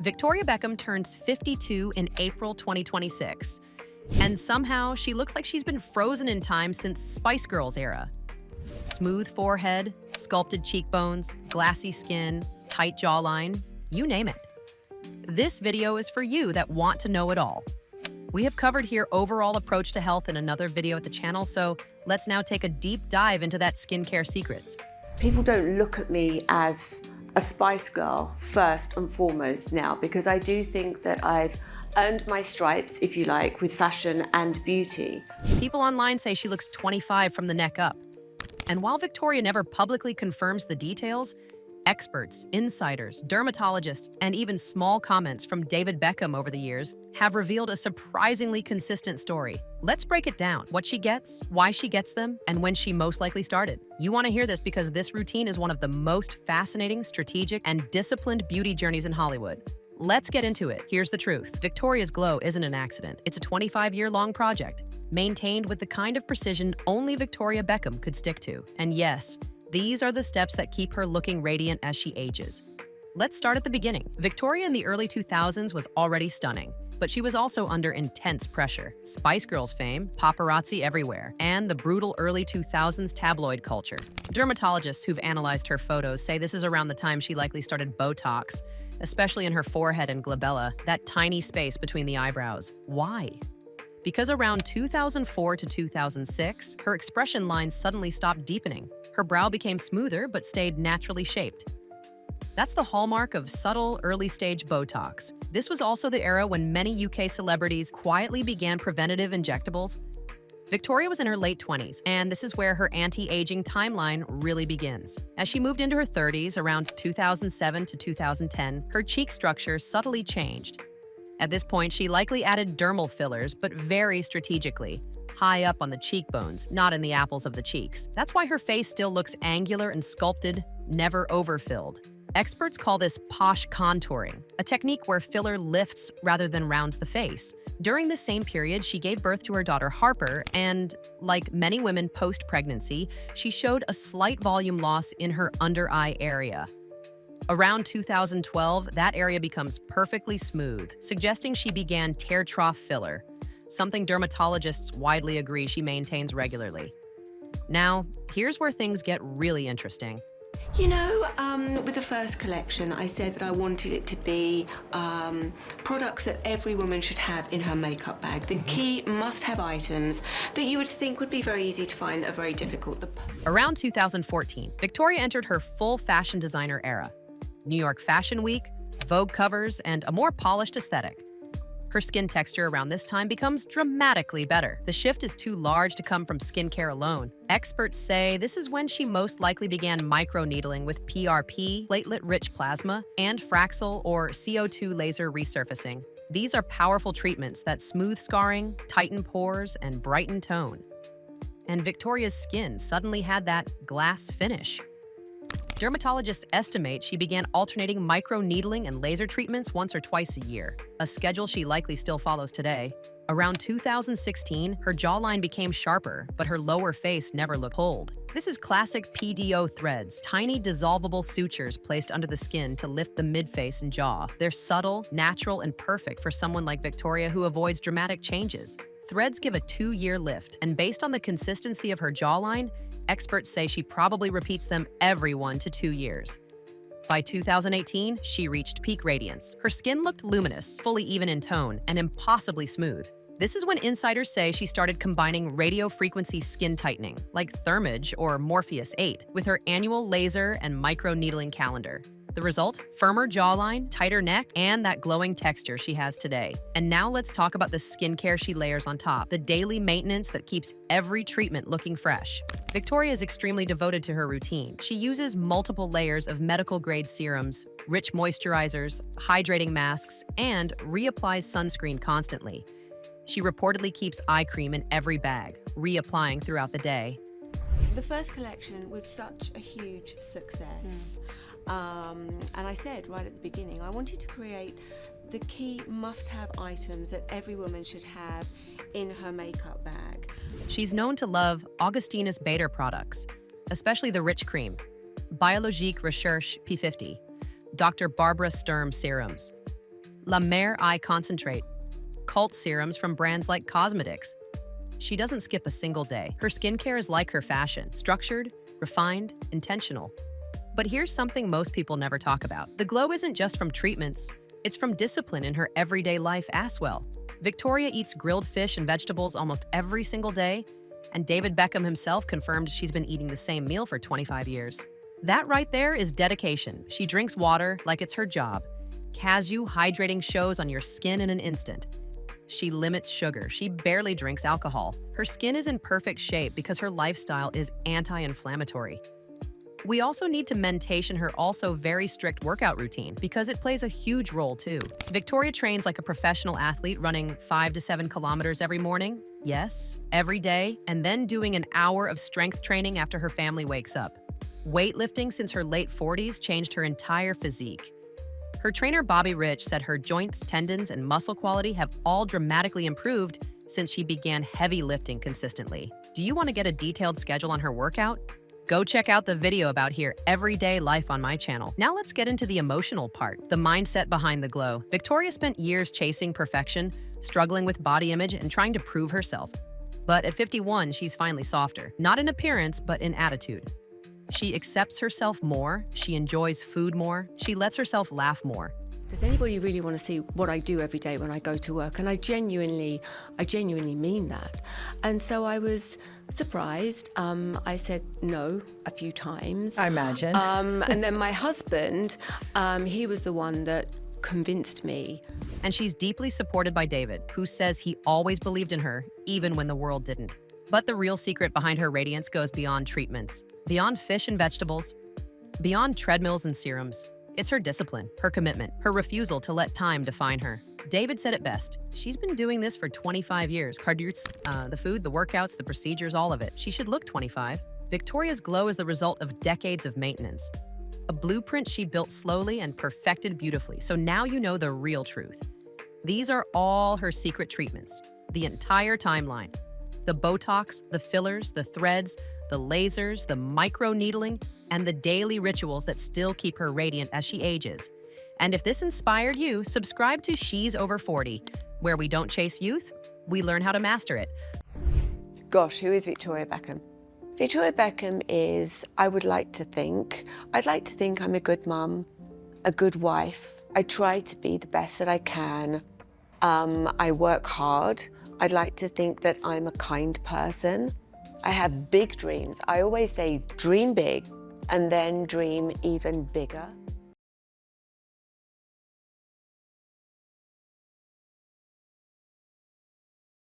Victoria Beckham turns 52 in April 2026. And somehow, she looks like she's been frozen in time since Spice Girls era. Smooth forehead, sculpted cheekbones, glassy skin, tight jawline, you name it. This video is for you that want to know it all. We have covered here overall approach to health in another video at the channel, so let's now take a deep dive into that skincare secrets. People don't look at me as a Spice Girl first and foremost now, because I do think that I've earned my stripes, if you like, with fashion and beauty. People online say she looks 25 from the neck up. And while Victoria never publicly confirms the details, experts, insiders, dermatologists, and even small comments from David Beckham over the years have revealed a surprisingly consistent story. Let's break it down: what she gets, why she gets them, and when she most likely started. You want to hear this because this routine is one of the most fascinating, strategic, and disciplined beauty journeys in Hollywood. Let's get into it. Here's the truth. Victoria's glow isn't an accident. It's a 25-year-long project, maintained with the kind of precision only Victoria Beckham could stick to. And yes, these are the steps that keep her looking radiant as she ages. Let's start at the beginning. Victoria in the early 2000s was already stunning, but she was also under intense pressure. Spice Girls fame, paparazzi everywhere, and the brutal early 2000s tabloid culture. Dermatologists who've analyzed her photos say this is around the time she likely started Botox, especially in her forehead and glabella, that tiny space between the eyebrows. Why? Because around 2004 to 2006, her expression lines suddenly stopped deepening. Her brow became smoother but stayed naturally shaped. That's the hallmark of subtle, early-stage Botox. This was also the era when many UK celebrities quietly began preventative injectables. Victoria was in her late 20s, and this is where her anti-aging timeline really begins. As she moved into her 30s, around 2007 to 2010, her cheek structure subtly changed. At this point, she likely added dermal fillers, but very strategically, high up on the cheekbones, not in the apples of the cheeks. That's why her face still looks angular and sculpted, never overfilled. Experts call this posh contouring, a technique where filler lifts rather than rounds the face. During this same period, she gave birth to her daughter Harper, and like many women post-pregnancy, she showed a slight volume loss in her under-eye area. Around 2012, that area becomes perfectly smooth, suggesting she began tear trough filler, something dermatologists widely agree she maintains regularly. Now, here's where things get really interesting. You know, with the first collection, I said that I wanted it to be products that every woman should have in her makeup bag. The key must-have items that you would think would be very easy to find that are very difficult. Around 2014, Victoria entered her full fashion designer era. New York Fashion Week, Vogue covers, and a more polished aesthetic. Her skin texture around this time becomes dramatically better. The shift is too large to come from skincare alone. Experts say this is when she most likely began microneedling with PRP, platelet-rich plasma, and Fraxel or CO2 laser resurfacing. These are powerful treatments that smooth scarring, tighten pores, and brighten tone. And Victoria's skin suddenly had that glass finish. Dermatologists estimate she began alternating microneedling and laser treatments once or twice a year, a schedule she likely still follows today. Around 2016, her jawline became sharper, but her lower face never looked pulled. This is classic PDO threads, tiny dissolvable sutures placed under the skin to lift the midface and jaw. They're subtle, natural, and perfect for someone like Victoria who avoids dramatic changes. Threads give a 2-year lift, and based on the consistency of her jawline, experts say she probably repeats them every 1 to 2 years. By 2018, she reached peak radiance. Her skin looked luminous, fully even in tone, and impossibly smooth. This is when insiders say she started combining radiofrequency skin tightening, like Thermage or Morpheus 8, with her annual laser and microneedling calendar. The result? Firmer jawline, tighter neck, and that glowing texture she has today. And now let's talk about the skincare she layers on top, the daily maintenance that keeps every treatment looking fresh. Victoria is extremely devoted to her routine. She uses multiple layers of medical-grade serums, rich moisturizers, hydrating masks, and reapplies sunscreen constantly. She reportedly keeps eye cream in every bag, reapplying throughout the day. The first collection was such a huge success. And I said right at the beginning, I wanted to create the key must-have items that every woman should have in her makeup bag. She's known to love Augustinus Bader products, especially the rich cream, Biologique Recherche P50, Dr. Barbara Sturm serums, La Mer Eye Concentrate, cult serums from brands like Cosmetics. She doesn't skip a single day. Her skincare is like her fashion, structured, refined, intentional. But here's something most people never talk about. The glow isn't just from treatments, it's from discipline in her everyday life as well. Victoria eats grilled fish and vegetables almost every single day, and David Beckham himself confirmed she's been eating the same meal for 25 years. That right there is dedication. She drinks water like it's her job. Casu hydrating shows on your skin in an instant. She limits sugar. She barely drinks alcohol. Her skin is in perfect shape because her lifestyle is anti-inflammatory. We also need to mention her also very strict workout routine because it plays a huge role too. Victoria trains like a professional athlete, running 5 to 7 kilometers every morning. Yes, every day, and then doing an hour of strength training after her family wakes up. Weightlifting since her late 40s changed her entire physique. Her trainer Bobby Rich said her joints, tendons, and muscle quality have all dramatically improved since she began heavy lifting consistently. Do you want to get a detailed schedule on her workout? Go check out the video about her everyday life on my channel. Now let's get into the emotional part, the mindset behind the glow. Victoria spent years chasing perfection, struggling with body image, and trying to prove herself. But at 51, she's finally softer, not in appearance, but in attitude. She accepts herself more, she enjoys food more, she lets herself laugh more. Does anybody really want to see what I do every day when I go to work? And I genuinely mean that. And so I was surprised. I said no a few times. I imagine. And then my husband, he was the one that convinced me. And she's deeply supported by David, who says he always believed in her, even when the world didn't. But the real secret behind her radiance goes beyond treatments, beyond fish and vegetables, beyond treadmills and serums. It's her discipline, her commitment, her refusal to let time define her. David said it best. She's been doing this for 25 years. The food, the workouts, the procedures, all of it. She should look 25. Victoria's glow is the result of decades of maintenance. A blueprint she built slowly and perfected beautifully. So now you know the real truth. These are all her secret treatments. The entire timeline. The Botox, the fillers, the threads, the lasers, the micro-needling, and the daily rituals that still keep her radiant as she ages. And if this inspired you, subscribe to She's Over 40, where we don't chase youth, we learn how to master it. Gosh, who is Victoria Beckham? Victoria Beckham is, I'd like to think I'm a good mum, a good wife. I try to be the best that I can. I work hard. I'd like to think that I'm a kind person. I have big dreams. I always say dream big and then dream even bigger.